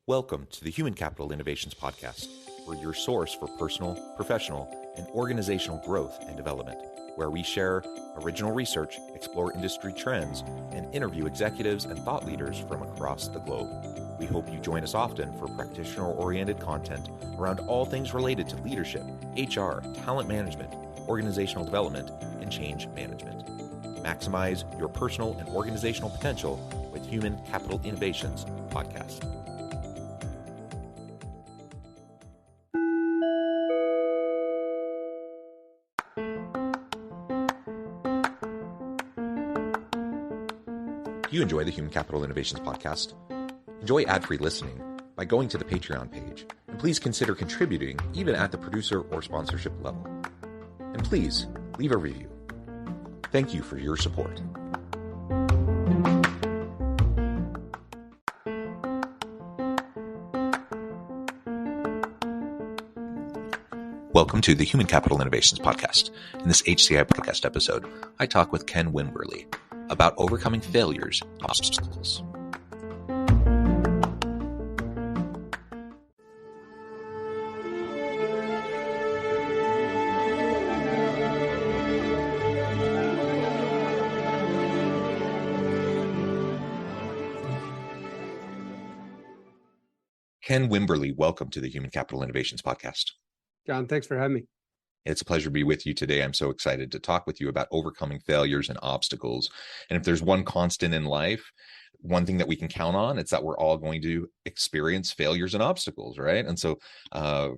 Welcome to the Human Capital Innovations Podcast. We're your source for personal, professional, and organizational growth and development, where we share original research, explore industry trends, and interview executives and thought leaders from across the globe. We hope you join us often for practitioner-oriented content around all things related to leadership, HR, talent management, organizational development, and change management. Maximize your personal and organizational potential with Human Capital Innovations Podcast. If you enjoy the Human Capital Innovations Podcast, enjoy ad-free listening by going to the Patreon page, and please consider contributing even at the producer or sponsorship level. And please leave a review. Thank you for your support. Welcome to the Human Capital Innovations Podcast. In this HCI Podcast episode, I talk with Ken Wimberly about overcoming failures and obstacles. Ken Wimberly, welcome to the Human Capital Innovations Podcast. John, thanks for having me. It's a pleasure to be with you today. I'm so excited to talk with you about overcoming failures and obstacles. And if there's one constant in life, one thing that we can count on, it's that we're all going to experience failures and obstacles, right? And so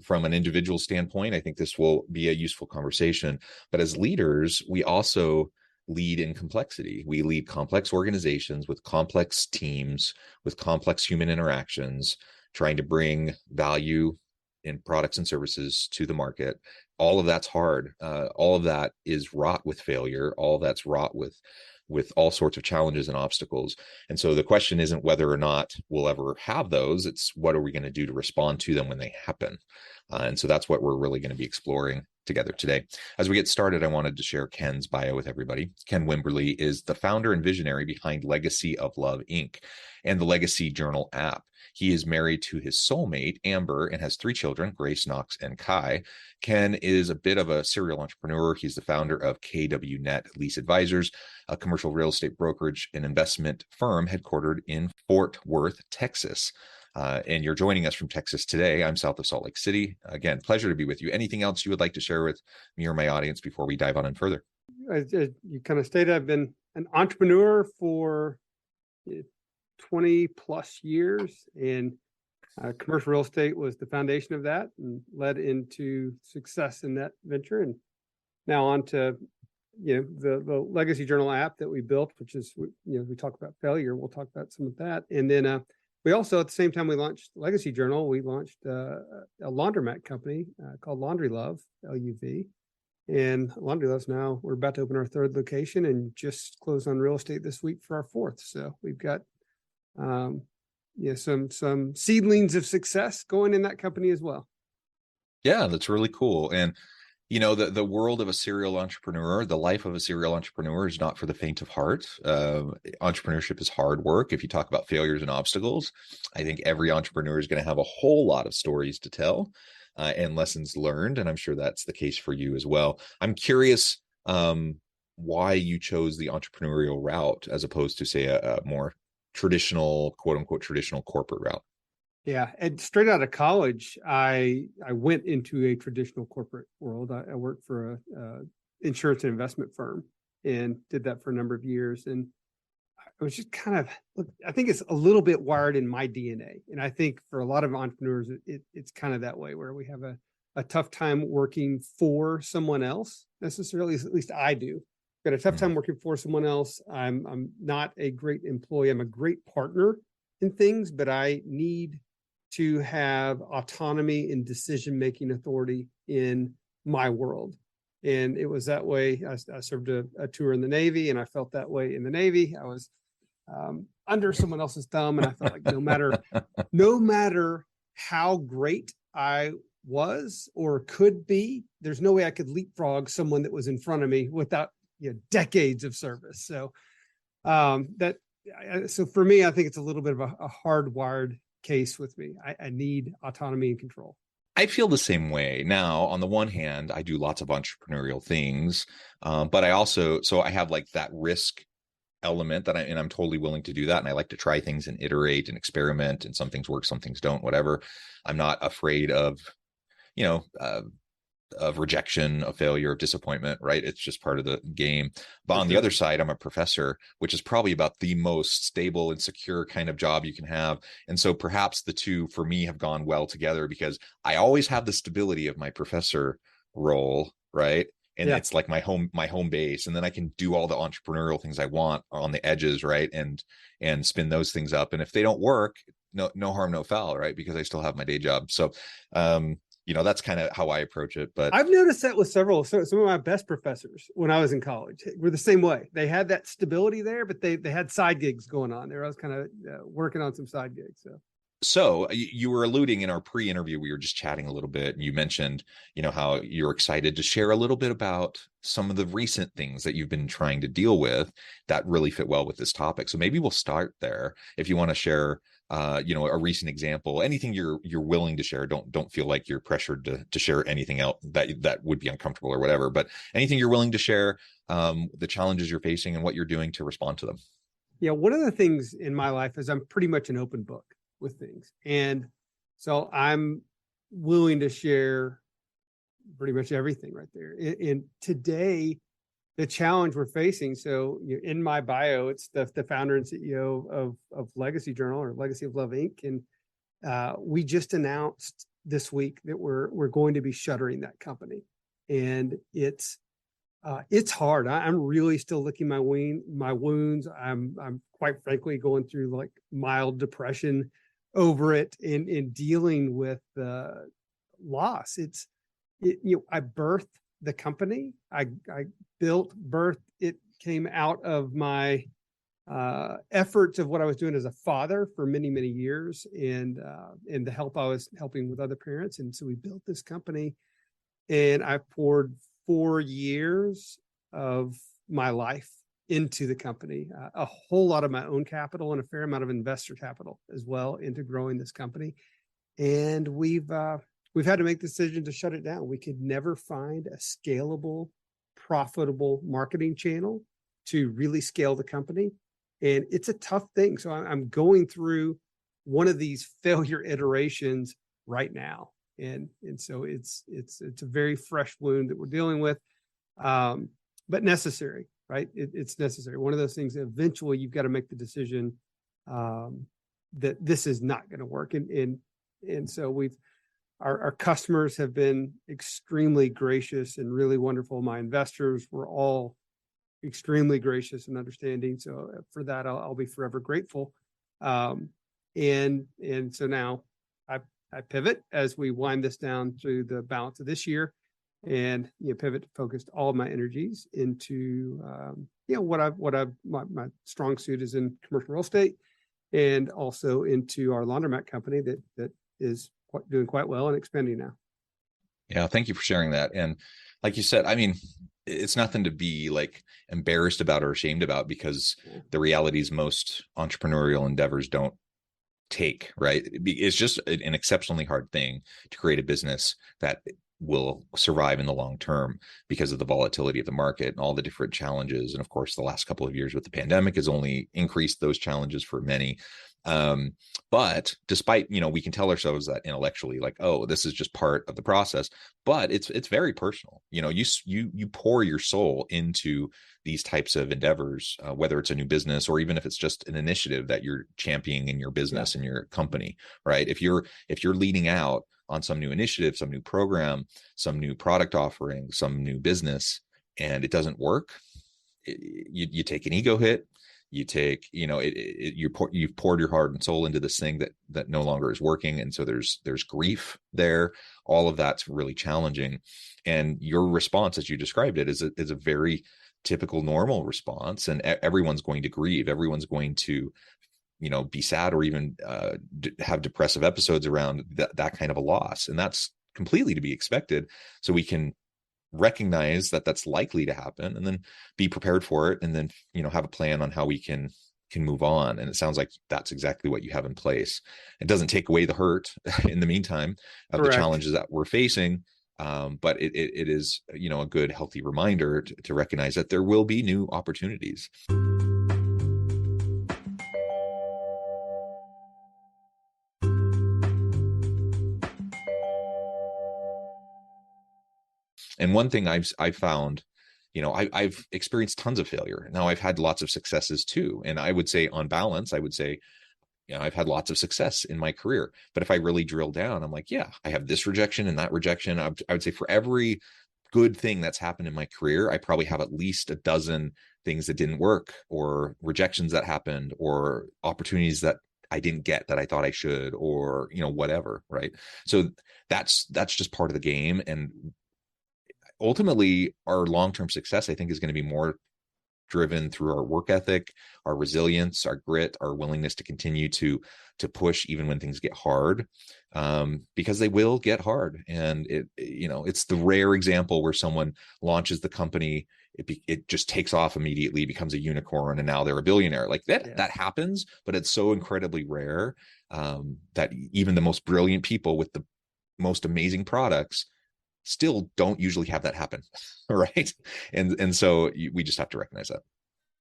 from an individual standpoint, I think this will be a useful conversation. But as leaders, we also lead in complexity. We lead complex organizations with complex teams, with complex human interactions, trying to bring value in products and services to the market. All of that's hard. All of that is wrought with failure. All of that's wrought with all sorts of challenges and obstacles. And so the question isn't whether or not we'll ever have those. It's what are we going to do to respond to them when they happen? And so that's what we're really going to be exploring together today. As we get started, I wanted to share Ken's bio with everybody. Ken Wimberly is the founder and visionary behind Legacy of Love, Inc. and the Legacy Journal app. He is married to his soulmate, Amber, and has 3 children, Grace, Knox, and Kai. Ken is a bit of a serial entrepreneur. He's the founder of KWNet Lease Advisors, a commercial real estate brokerage and investment firm headquartered in Fort Worth, Texas. And you're joining us from Texas today. I'm south of Salt Lake City. Again, pleasure to be with you. Anything else you would like to share with me or my audience before we dive on in further? You kind of stated I've been an entrepreneur for 20 plus years, and commercial real estate was the foundation of that and led into success in that venture. And now on to, the Legacy Journal app that we built, which is, we talk about failure. We'll talk about some of that. And then we also, at the same time we launched Legacy Journal, we launched a laundromat company called Laundry Love, LUV. And Laundry Love's now, we're about to open our 3rd location and just closed on real estate this week for our 4th. So we've got some seedlings of success going in that company as well. Yeah, that's really cool. And the world of a serial entrepreneur, the life of a serial entrepreneur is not for the faint of heart. Entrepreneurship is hard work. If you talk about failures and obstacles, I think every entrepreneur is going to have a whole lot of stories to tell and lessons learned. And I'm sure that's the case for you as well. I'm curious why you chose the entrepreneurial route as opposed to, say, a more traditional, quote unquote, traditional corporate route. Yeah. And straight out of college, I went into a traditional corporate world. I worked for a insurance and investment firm and did that for a number of years. And I was just kind of, I think it's a little bit wired in my DNA. And I think for a lot of entrepreneurs, it's kind of that way where we have a tough time working for someone else necessarily, at least I do. Got a tough time working for someone else. I'm not a great employee. I'm a great partner in things, but I need to have autonomy and decision-making authority in my world. And it was that way. I served a tour in the Navy, and I felt that way in the Navy. I was under someone else's thumb, and I felt like no matter how great I was or could be, there's no way I could leapfrog someone that was in front of me without decades of service. So so for me, I think it's a little bit of a hardwired case with me. I need autonomy and control. I feel the same way. Now, on the one hand, I do lots of entrepreneurial things, but I also, so I have like that risk element and I'm totally willing to do that. And I like to try things and iterate and experiment, and some things work, some things don't, whatever. I'm not afraid of, you know, of rejection, of failure, of disappointment, right? It's just part of the game. But on the other side, I'm a professor, which is probably about the most stable and secure kind of job you can have. And so perhaps the two for me have gone well together, because I always have the stability of my professor role, right? And it's like my home base. And then I can do all the entrepreneurial things I want on the edges, right? And spin those things up. And if they don't work, no harm, no foul, right? Because I still have my day job. So that's kind of how I approach it. But I've noticed that with some of my best professors when I was in college were the same way. They had that stability there, but they had side gigs going on there. I was kind of working on some side gigs. So you were alluding in our pre-interview, we were just chatting a little bit, and you mentioned, how you're excited to share a little bit about some of the recent things that you've been trying to deal with that really fit well with this topic. So maybe we'll start there. If you want to share, a recent example, anything you're willing to share. Don't feel like you're pressured to share anything else that would be uncomfortable or whatever, but anything you're willing to share, the challenges you're facing and what you're doing to respond to them. Yeah. One of the things in my life is I'm pretty much an open book with things. And so I'm willing to share pretty much everything right there. And today, the challenge we're facing, so in my bio, it's the founder and CEO of Legacy Journal, or Legacy of Love Inc. And we just announced this week that we're going to be shuttering that company. And it's hard. I'm really still licking my wounds. I'm quite frankly going through like mild depression over it, in dealing with loss. I birthed the company. I birthed it, came out of my efforts of what I was doing as a father for many, many years, and the help I was helping with other parents. And so we built this company, and I poured 4 years of my life into the company, a whole lot of my own capital and a fair amount of investor capital as well into growing this company. And we've had to make the decision to shut it down. We could never find a scalable, profitable marketing channel to really scale the company. And it's a tough thing. So I'm going through one of these failure iterations right now. And so it's a very fresh wound that we're dealing with, but necessary. Right? It's necessary. One of those things, eventually you've got to make the decision that this is not going to work. And so our customers have been extremely gracious and really wonderful. My investors were all extremely gracious and understanding. So for that, I'll be forever grateful. And so now I pivot as we wind this down through the balance of this year. And pivot, focused all of my energies into my strong suit is in commercial real estate, and also into our laundromat company that is doing quite well and expanding now. Yeah, thank you for sharing that. And like you said, I mean, it's nothing to be like embarrassed about or ashamed about, because the reality is most entrepreneurial endeavors don't take, right? It's just an exceptionally hard thing to create a business that will survive in the long term because of the volatility of the market and all the different challenges. And of course, the last couple of years with the pandemic has only increased those challenges for many. But despite, we can tell ourselves that intellectually, like, oh, this is just part of the process, but it's very personal. You pour your soul into these types of endeavors, whether it's a new business or even if it's just an initiative that you're championing in your business and your company, right? If you're leading out on some new initiative, some new program, some new product offering, some new business, and it doesn't work, you take an ego hit. You take, you've poured your heart and soul into this thing that no longer is working. And so there's grief there. All of that's really challenging. And your response, as you described it, is a very typical, normal response. And everyone's going to grieve. Everyone's going to, be sad or even have depressive episodes around that kind of a loss. And that's completely to be expected. So we can recognize that that's likely to happen, and then be prepared for it, and then have a plan on how we can can move on. And it sounds like that's exactly what you have in place. It doesn't take away the hurt in the meantime of Correct. the challenges that we're facing. But it is, a good, healthy reminder to recognize that there will be new opportunities. And one thing I've found, I've experienced tons of failure. Now I've had lots of successes too. And I would say on balance, I've had lots of success in my career. But if I really drill down, I'm like, yeah, I have this rejection and that rejection. I would say for every good thing that's happened in my career, I probably have at least a dozen things that didn't work, or rejections that happened, or opportunities that I didn't get that I thought I should, or, whatever. Right. So that's just part of the game. And ultimately, our long-term success, I think, is going to be more driven through our work ethic, our resilience, our grit, our willingness to continue to push even when things get hard, because they will get hard. And it's the rare example where someone launches the company, it just takes off immediately, becomes a unicorn, and now they're a billionaire. Like that, Yeah. that happens, but it's so incredibly rare that even the most brilliant people with the most amazing products still don't usually have that happen. Right. And so we just have to recognize that.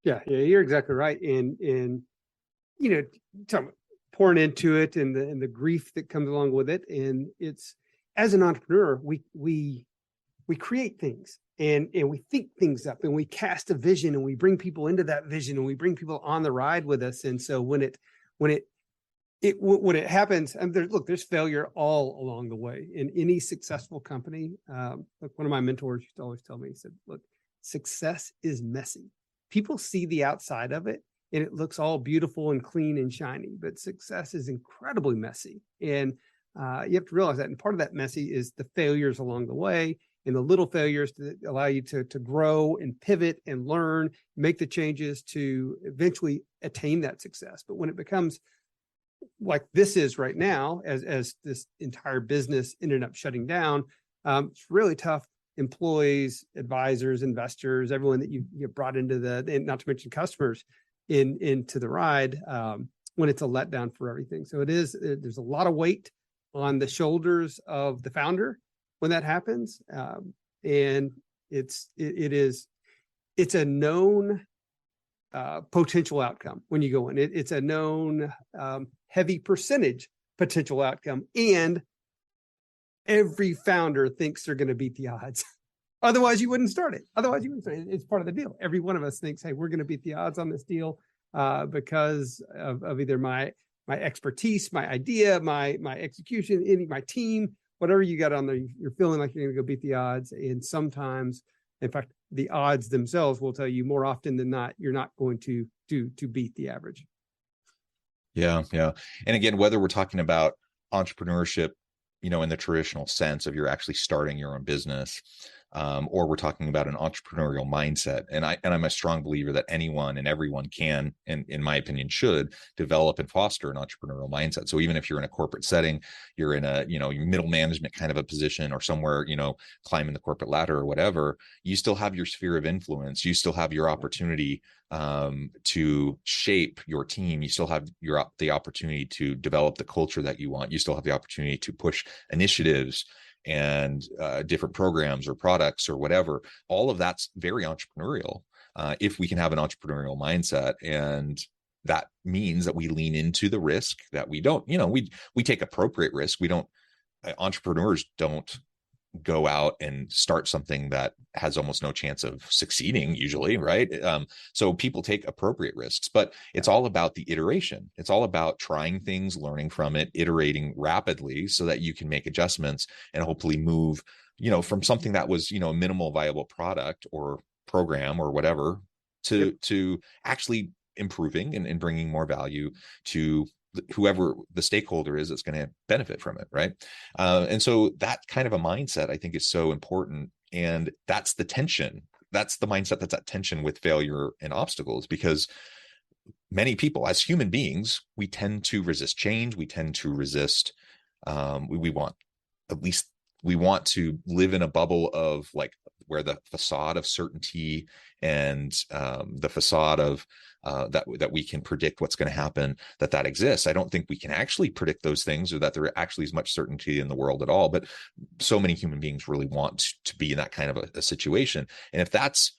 Yeah, you're exactly right. And pouring into it and the grief that comes along with it. And it's, as an entrepreneur, we create things and we think things up, and we cast a vision, and we bring people into that vision, and we bring people on the ride with us. And so when it happens, and there's failure all along the way in any successful company. Like one of my mentors used to always tell me, he said, look, success is messy. People see the outside of it and it looks all beautiful and clean and shiny, but success is incredibly messy. And you have to realize that. And part of that messy is the failures along the way, and the little failures that allow you to grow and pivot and learn, make the changes to eventually attain that success. But when it becomes like this is right now, as this entire business ended up shutting down, it's really tough. Employees, advisors, investors, everyone that you brought into and not to mention customers into the ride, when it's a letdown for everything. So there's a lot of weight on the shoulders of the founder when that happens. And it's a known potential outcome when you go in. It's a known heavy percentage potential outcome, and every founder thinks they're going to beat the odds. Otherwise, you wouldn't start it. It's part of the deal. Every one of us thinks, hey, we're going to beat the odds on this deal because of either my expertise, my idea, my execution, my team, whatever you got on there. You're feeling like you're going to go beat the odds, and sometimes, in fact, the odds themselves will tell you more often than not, you're not going to beat the average. Yeah. And again, whether we're talking about entrepreneurship, in the traditional sense of you're actually starting your own business, or we're talking about an entrepreneurial mindset. And I'm a strong believer that anyone and everyone can, and in my opinion, should develop and foster an entrepreneurial mindset. So even if you're in a corporate setting, you're in a, middle management kind of a position, or somewhere, climbing the corporate ladder or whatever, you still have your sphere of influence. You still have your opportunity to shape your team. You still have the opportunity to develop the culture that you want. You still have the opportunity to push initiatives and different programs or products or whatever. All of that's very entrepreneurial if we can have an entrepreneurial mindset. And that means that we lean into the risk, that we don't, we take appropriate risk. Entrepreneurs don't go out and start something that has almost no chance of succeeding usually, right? So people take appropriate risks, but it's all about the iteration. It's all about trying things, learning from it, iterating rapidly so that you can make adjustments and hopefully move, from something that was, a minimal viable product or program or whatever to actually improving and bringing more value to whoever the stakeholder is that's going to benefit from it, right? And so that kind of a mindset, I think, is so important. And that's the tension. That's the mindset that's at tension with failure and obstacles, because many people, as human beings, we tend to resist change. We tend to resist. We want to live in a bubble of like, where the facade of certainty and the facade of that we can predict what's going to happen, that exists. I don't think we can actually predict those things, or that there actually is much certainty in the world at all. But so many human beings really want to be in that kind of a situation. And if that's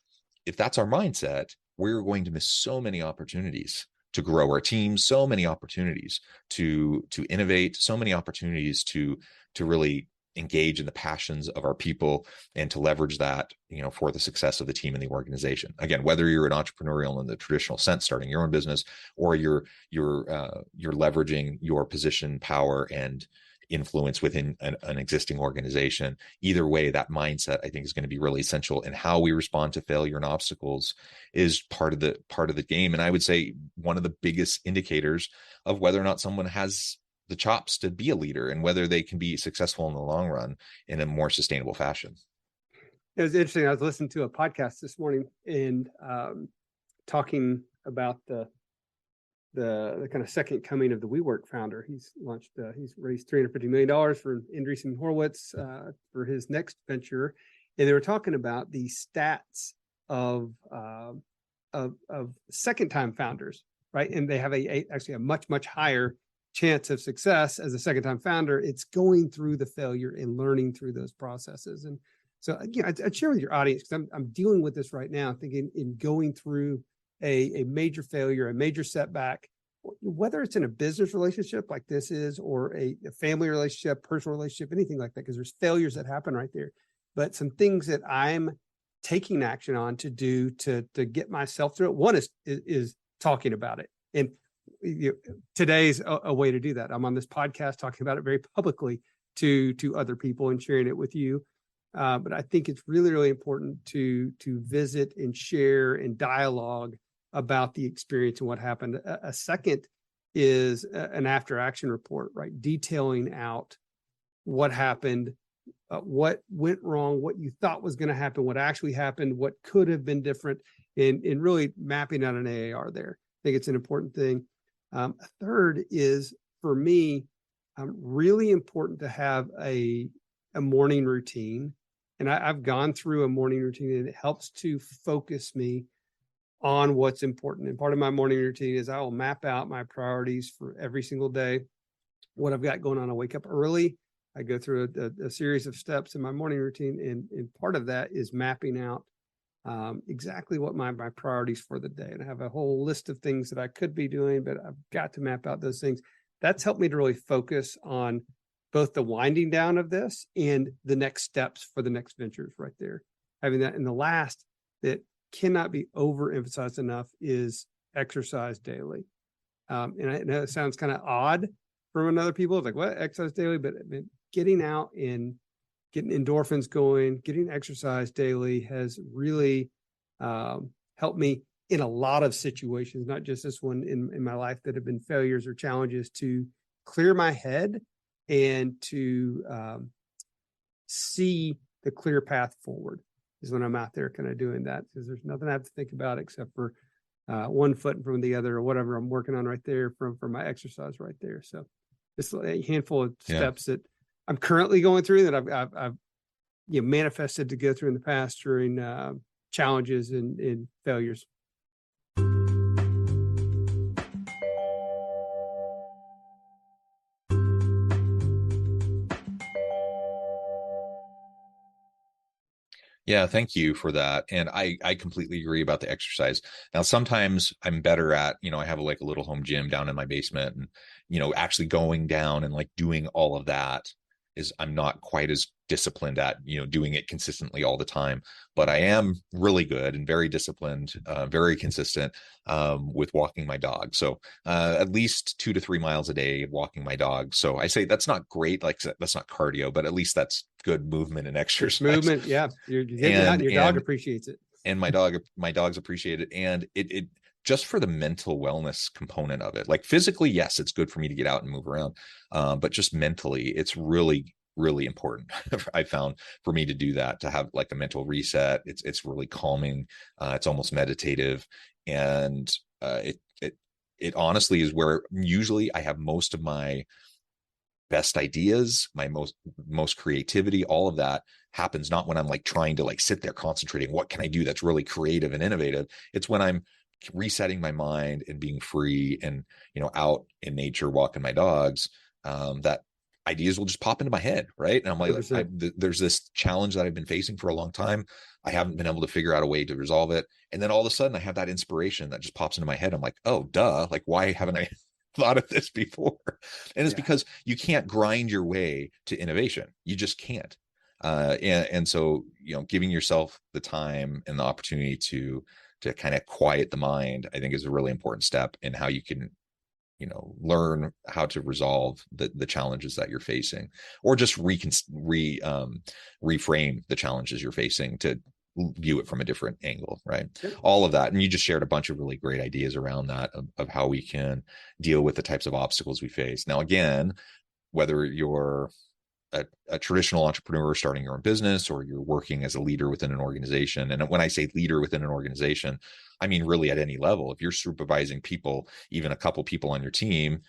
our mindset, we're going to miss so many opportunities to grow our team, so many opportunities to innovate, so many opportunities to really engage in the passions of our people, and to leverage that, for the success of the team and the organization. Again, whether you're an entrepreneurial in the traditional sense, starting your own business, or you're leveraging your position, power, and influence within an existing organization, either way, that mindset, I think, is going to be really essential. And how we respond to failure and obstacles is part of the game. And I would say one of the biggest indicators of whether or not someone has the chops to be a leader, and whether they can be successful in the long run in a more sustainable fashion. It was interesting. I was listening to a podcast this morning, and talking about the kind of second coming of the WeWork founder. He's raised $350 million for Andreessen Horowitz for his next venture. And they were talking about the stats of second time founders, right? And they have actually a much, much higher chance of success as a second time founder. It's going through the failure and learning through those processes. And so, I'd share with your audience, because I'm dealing with this right now, thinking in going through a major failure, a major setback, whether it's in a business relationship like this is, or a family relationship, personal relationship, anything like that, because there's failures that happen right there. But some things that I'm taking action on to do to get myself through it. One is talking about it. And today's a way to do that. I'm on this podcast talking about it very publicly to other people and sharing it with you. But I think it's really, really important to visit and share and dialogue about the experience and what happened. A second is an after action report, right? Detailing out what happened, what went wrong, what you thought was going to happen, what actually happened, what could have been different, and really mapping out an AAR there. I think it's an important thing. A third is, for me, really important to have a morning routine. And I've gone through a morning routine, and it helps to focus me on what's important. And part of my morning routine is I will map out my priorities for every single day, what I've got going on. I wake up early. I go through a series of steps in my morning routine. And part of that is mapping out exactly what my priorities for the day. And I have a whole list of things that I could be doing, but I've got to map out those things. That's helped me to really focus on both the winding down of this and the next steps for the next ventures right there. Having that. And the last that cannot be overemphasized enough is exercise daily. And I know it sounds kind of odd from other people. It's like, what, exercise daily? But getting out and getting endorphins going, getting exercise daily has really helped me in a lot of situations, not just this one in my life, that have been failures or challenges, to clear my head and to see the clear path forward is when I'm out there kind of doing that, because there's nothing I have to think about except for one foot in front of the other, or whatever I'm working on right there from my exercise right there. So just a handful of steps that I'm currently going through, that I've manifested to go through in the past during challenges and failures. Yeah, thank you for that. And I completely agree about the exercise. Now, sometimes I'm better at, I have a little home gym down in my basement, and, actually going down and doing all of that I'm not quite as disciplined at, doing it consistently all the time, but I am really good and very disciplined, very consistent with walking my dog. So at least 2 to 3 miles a day walking my dog. So I say that's not great. That's not cardio, but at least that's good movement and exercise. Movement. Yeah. You're getting out, and your dog appreciates it. And my dogs appreciate it. And it just for the mental wellness component of it, physically, yes, it's good for me to get out and move around. But just mentally, it's really, really important. I found for me to do that, to have a mental reset. It's really calming. It's almost meditative. And it honestly is where usually I have most of my best ideas, my most creativity, all of that happens not when I'm like trying to like sit there concentrating, what can I do that's really creative and innovative? It's when I'm resetting my mind and being free and, out in nature, walking my dogs, that ideas will just pop into my head. Right. And I'm like, there's this challenge that I've been facing for a long time. I haven't been able to figure out a way to resolve it. And then all of a sudden I have that inspiration that just pops into my head. I'm like, oh, duh. Like, why haven't I thought of this before? And it's because you can't grind your way to innovation. You just can't. And so, giving yourself the time and the opportunity to kind of quiet the mind, I think is a really important step in how you can, learn how to resolve the challenges that you're facing, or just reframe the challenges you're facing to view it from a different angle, right? Yep. All of that. And you just shared a bunch of really great ideas around that of how we can deal with the types of obstacles we face. Now, again, whether you're a traditional entrepreneur starting your own business, or you're working as a leader within an organization. And when I say leader within an organization, I mean really at any level. If you're supervising people, even a couple people on your team,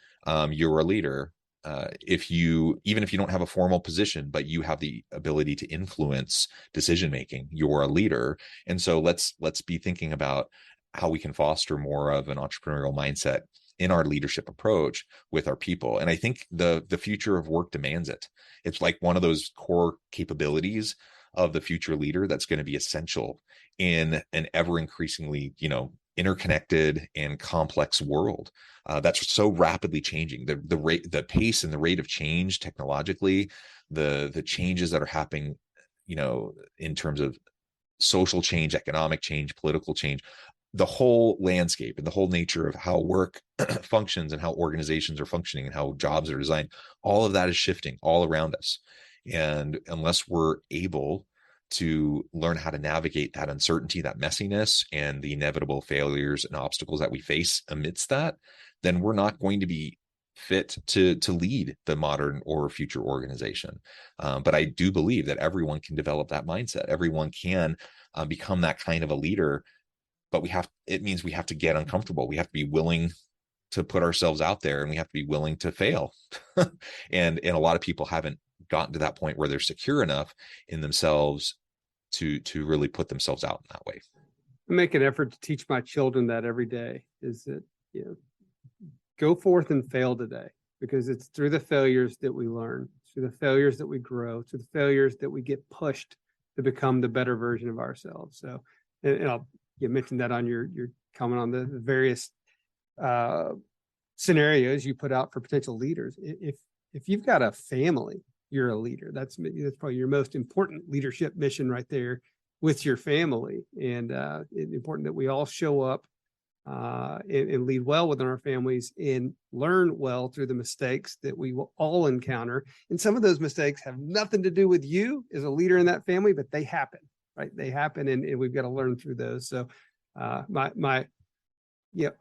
you're a leader. Even if you don't have a formal position, but you have the ability to influence decision making, you're a leader. And so let's be thinking about how we can foster more of an entrepreneurial mindset in our leadership approach with our people. And I think the future of work demands it. It's like one of those core capabilities of the future leader that's going to be essential in an ever increasingly, interconnected and complex world that's so rapidly changing. The pace and the rate of change technologically, the changes that are happening, in terms of social change, economic change, political change, the whole landscape and the whole nature of how work functions and how organizations are functioning and how jobs are designed, all of that is shifting all around us. And unless we're able to learn how to navigate that uncertainty, that messiness, and the inevitable failures and obstacles that we face amidst that, then we're not going to be fit to lead the modern or future organization. But I do believe that everyone can develop that mindset. Everyone can become that kind of a leader. But it means we have to get uncomfortable. We have to be willing to put ourselves out there, and we have to be willing to fail. and a lot of people haven't gotten to that point where they're secure enough in themselves to really put themselves out in that way. I make an effort to teach my children that every day, is that, go forth and fail today, because it's through the failures that we learn, through the failures that we grow, through the failures that we get pushed to become the better version of ourselves. So, you mentioned that on your comment on the various scenarios you put out for potential leaders. If you've got a family, you're a leader. That's probably your most important leadership mission right there with your family. And it's important that we all show up and lead well within our families and learn well through the mistakes that we will all encounter. And some of those mistakes have nothing to do with you as a leader in that family, but they happen. Right, they happen, and we've got to learn through those. So, my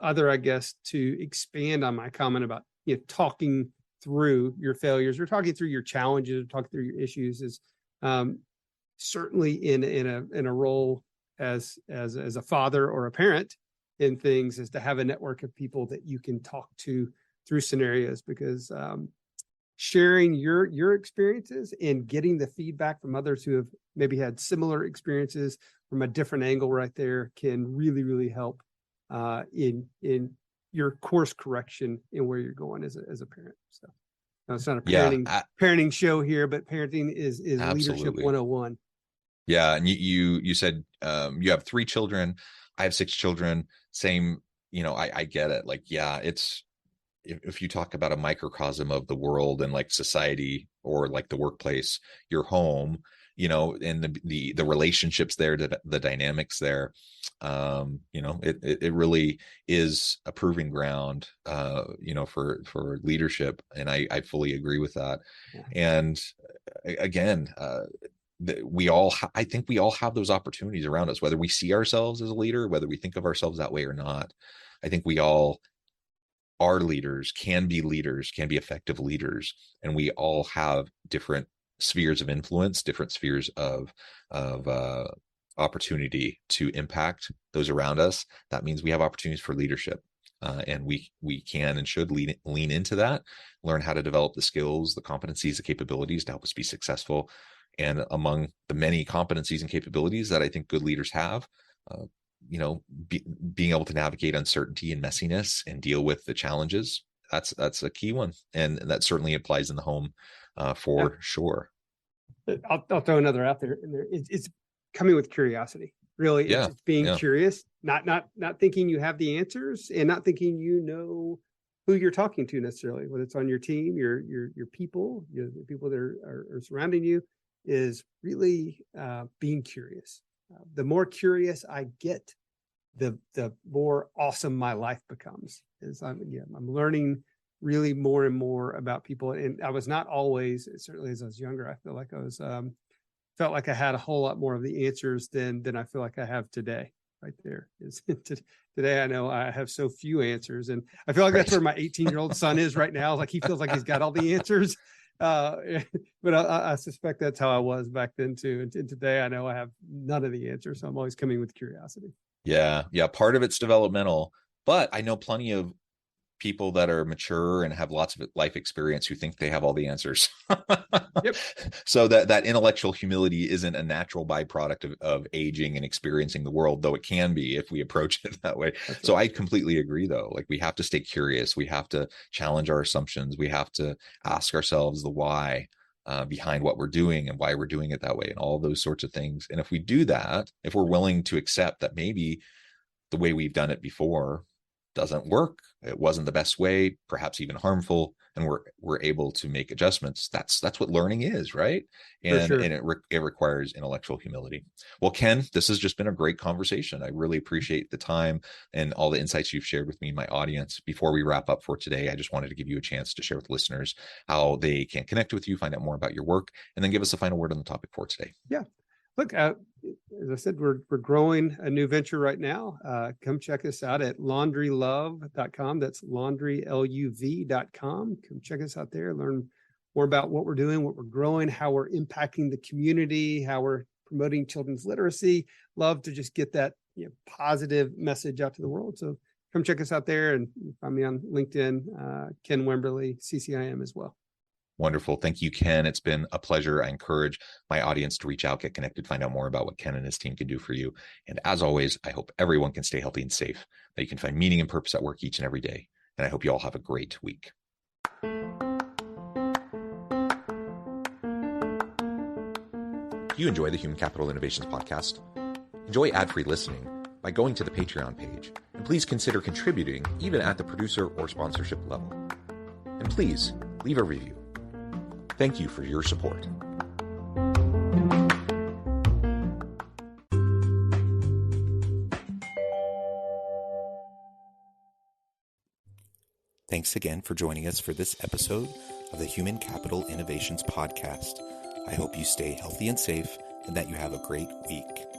other, I guess, to expand on my comment about talking through your failures, or talking through your challenges, or talking through your issues, is certainly in a role as a father or a parent in things, is to have a network of people that you can talk to through scenarios, because sharing your experiences and getting the feedback from others who have maybe had similar experiences from a different angle right there can really, really help in your course correction and where you're going as a parent. So now, it's not a parenting show here, but parenting is leadership 101. Yeah. And you said you have 3 children. I have 6 children. Same, I get it. Like, it's, if you talk about a microcosm of the world and like society, or like the workplace, your home, and the relationships there, the dynamics there, it really is a proving ground, for leadership. And I fully agree with that. Yeah. And again, I think we all have those opportunities around us, whether we see ourselves as a leader, whether we think of ourselves that way or not. I think we all are leaders, can be effective leaders, and we all have different spheres of influence, different spheres of opportunity to impact those around us. That means we have opportunities for leadership, and we can and should lean into that, learn how to develop the skills, the competencies, the capabilities to help us be successful And among the many competencies and capabilities that I think good leaders have, being able to navigate uncertainty and messiness and deal with the challenges, that's a key one. And that certainly applies in the home for sure. I'll throw another out there. It's coming with curiosity. Really, it's being curious, not thinking you have the answers, and not thinking you know who you're talking to necessarily, whether it's on your team, your people, the people that are surrounding you, is really being curious. The more curious I get, the more awesome my life becomes. I'm learning really more and more about people. And I was not always, certainly as I was younger, I feel like I was felt like I had a whole lot more of the answers than I feel like I have today. Right there is today. I know I have so few answers, and I feel like that's where my 18-year-old son is right now. Like he feels like he's got all the answers. But I suspect that's how I was back then too. And today I know I have none of the answers. So I'm always coming with curiosity. Yeah. Part of it's developmental, but I know plenty of people that are mature and have lots of life experience who think they have all the answers. Yep. So that intellectual humility isn't a natural byproduct of aging and experiencing the world, though it can be if we approach it that way. Right. So I completely agree, though. Like we have to stay curious. We have to challenge our assumptions. We have to ask ourselves the why behind what we're doing and why we're doing it that way and all those sorts of things. And if we do that, if we're willing to accept that maybe the way we've done it before doesn't work, it wasn't the best way, perhaps even harmful, and we're able to make adjustments. That's what learning is, right? And sure. And it requires intellectual humility. Well, Ken, this has just been a great conversation. I really appreciate the time and all the insights you've shared with me and my audience. Before we wrap up for today, I just wanted to give you a chance to share with listeners how they can connect with you, find out more about your work, and then give us a final word on the topic for today. Yeah. Look, as I said, we're growing a new venture right now. Come check us out at laundrylove.com. That's laundryluv.com. Come check us out there. Learn more about what we're doing, what we're growing, how we're impacting the community, how we're promoting children's literacy. Love to just get that positive message out to the world. So come check us out there, and find me on LinkedIn, Ken Wimberly, CCIM as well. Wonderful. Thank you, Ken. It's been a pleasure. I encourage my audience to reach out, get connected, find out more about what Ken and his team can do for you. And as always, I hope everyone can stay healthy and safe, that you can find meaning and purpose at work each and every day. And I hope you all have a great week. Do you enjoy the Human Capital Innovations podcast? Enjoy ad-free listening by going to the Patreon page. And please consider contributing even at the producer or sponsorship level. And please leave a review. Thank you for your support. Thanks again for joining us for this episode of the Human Capital Innovations Podcast. I hope you stay healthy and safe and that you have a great week.